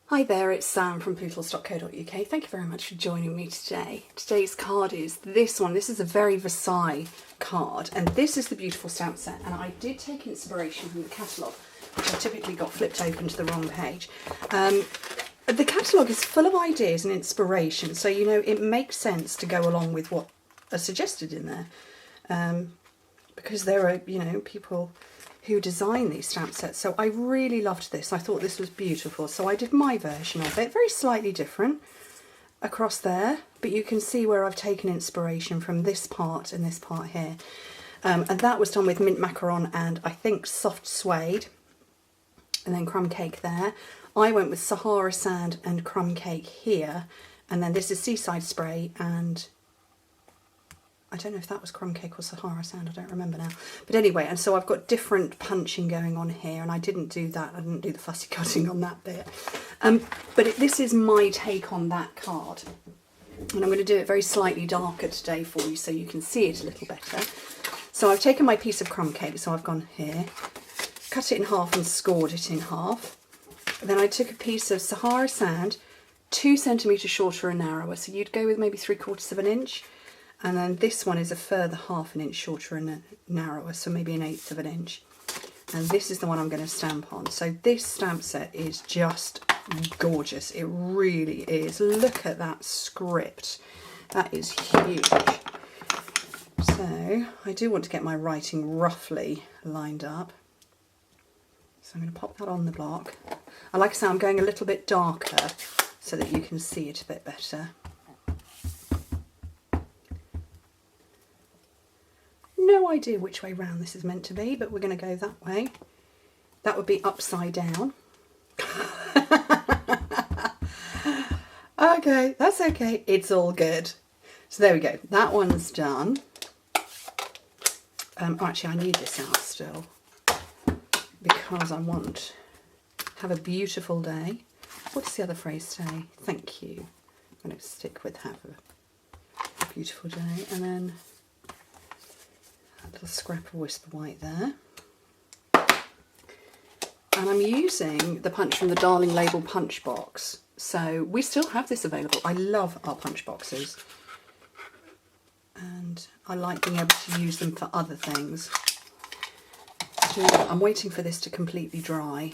Hi there, it's Sam from pootles.co.uk. Thank you very much for joining me today. Today's card is this one. This is a very Versailles card, and this is the beautiful stamp set. And I did take inspiration from the catalogue, which I typically got flipped open to the wrong page. The catalogue is full of ideas and inspiration, so you know it makes sense to go along with what are suggested in there, because there are, you know, people who design these stamp sets. So I really loved this. I thought this was beautiful. So I did my version of it, very slightly different across there, but you can see where I've taken inspiration from this part and this part here. And that was done with mint macaron and I think soft suede, and then crumb cake there. I went with Sahara sand and crumb cake here, and then this is seaside spray, and I don't know if that was crumb cake or Sahara sand, I don't remember now. But anyway, and so I've got different punching going on here, and I didn't do that, I didn't do the fussy cutting on that bit. This is my take on that card. And I'm going to do it very slightly darker today for you so you can see it a little better. So I've taken my piece of crumb cake, so I've gone here, cut it in half and scored it in half. And then I took a piece of Sahara sand, 2 centimetres shorter and narrower, so you'd go with maybe 3/4 of an inch. And then this one is a further 1/2 inch shorter and narrower, so maybe 1/8 of an inch. And this is the one I'm going to stamp on. So this stamp set is just gorgeous. It really is. Look at that script. That is huge. So I do want to get my writing roughly lined up. So I'm going to pop that on the block. And like I say, I'm going a little bit darker so that you can see it a bit better. No idea which way round this is meant to be, but we're going to go that way. That would be upside down. Okay, that's okay. It's all good. So there we go. That one's done. Actually, I need this out still because I want to have a beautiful day. What does the other phrase say? Thank you. I'm going to stick with have a beautiful day, and then a little scrap of whisper white there. And I'm using the punch from the Darling Label punch box. So we still have this available. I love our punch boxes. And I like being able to use them for other things. So I'm waiting for this to completely dry.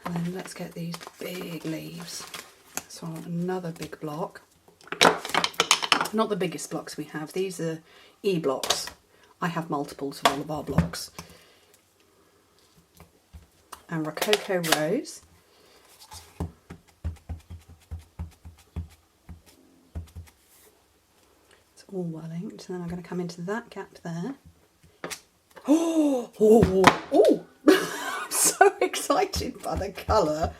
And then let's get these big leaves. So I want another big block. Not the biggest blocks we have. These are E blocks. I have multiples of all of our blocks. And Rococo Rose. It's all well inked. And then I'm going to come into that gap there. Oh, oh, oh! I'm so excited by the colour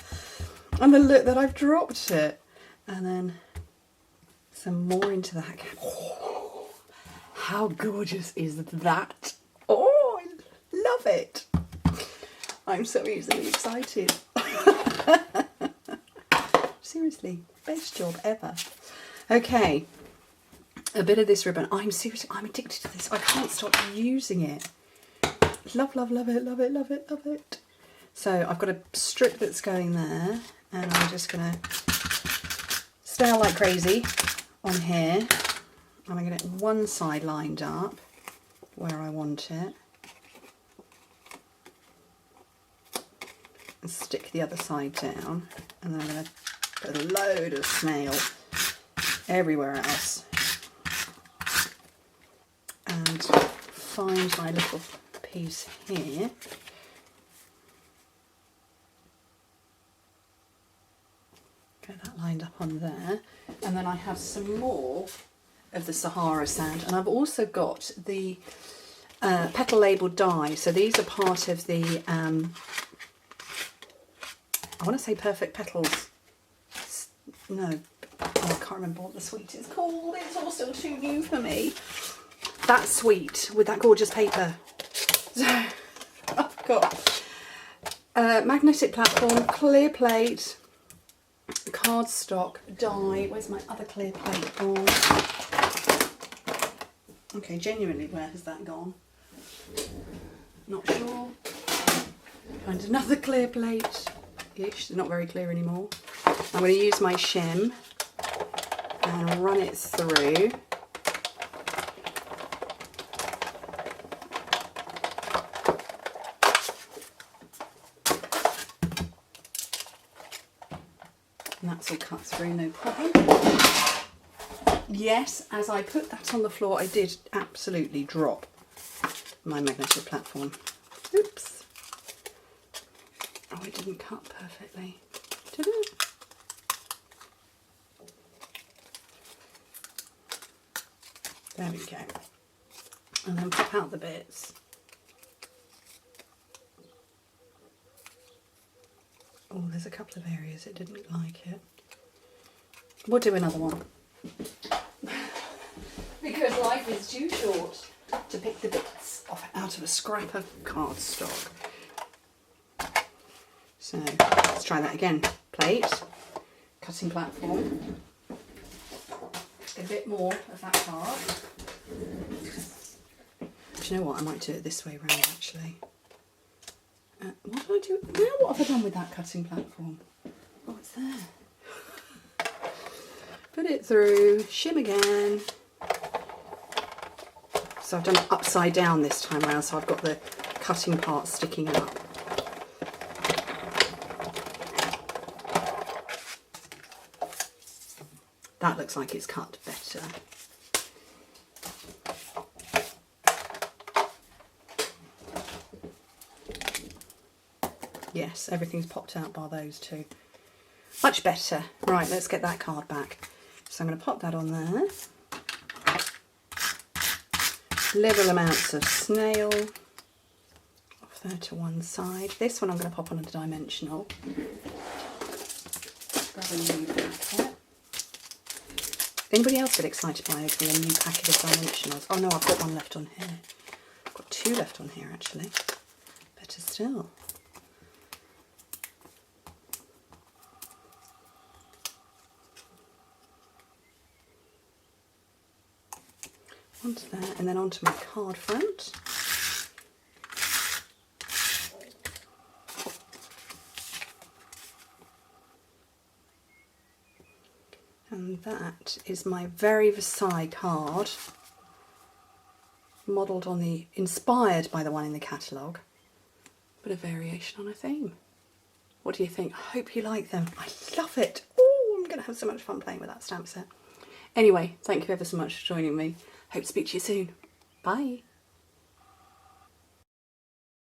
and the look that I've dropped it. And then some more into that gap. Oh, how gorgeous is that? Oh, I love it. I'm so easily excited. Seriously, best job ever. Okay, a bit of this ribbon. I'm addicted to this. I can't stop using it. Love, love, love it, love it, love it, love it. So I've got a strip that's going there, and I'm just going to style like crazy on here. And I'm going to get one side lined up where I want it. And stick the other side down. And then I'm going to put a load of snail everywhere else. And find my little piece here. Get that lined up on there. And then I have some more of the Sahara sand, and I've also got the petal label die. So these are part of the I want to say Perfect Petals. No, oh, I can't remember what the suite is called. It's all still too new for me. That suite with that gorgeous paper. So I've got magnetic platform, clear plate, cardstock, die. Where's my other clear plate? Oh. Okay, genuinely, where has that gone? Not sure. Find another clear plate. ish. They're not very clear anymore. I'm going to use my shim and run it through. And that's all cut through, no problem. Yes, as I put that on the floor, I did absolutely drop my magnetic platform. Oops. Oh, it didn't cut perfectly, did it? There we go. And then pop out the bits. Oh, there's a couple of areas it didn't like it. We'll do another one. Because life is too short to pick the bits off out of a scrap of cardstock. So let's try that again. Plate, cutting platform, a bit more of that card. Do you know what? I might do it this way round actually. What did I do? Now what have I done with that cutting platform? Oh, it's there. Put it through, shim again. So I've done it upside down this time around, so I've got the cutting part sticking up. That looks like it's cut better. Yes, everything's popped out bar those two. Much better. Right, let's get that card back. So I'm going to pop that on there. Little amounts of snail. Off there to one side. This one I'm going to pop on a dimensional. Grab a new packet. Anybody else get excited by opening a new packet of dimensionals? Oh no, I've got one left on here. I've got two left on here actually. Better still. Onto there and then onto my card front. And that is my very Versailles card, modelled on the, inspired by the one in the catalogue, but a variation on a theme. What do you think? I hope you like them. I love it. Oh, I'm going to have so much fun playing with that stamp set. Anyway, thank you ever so much for joining me. Hope to speak to you soon. Bye.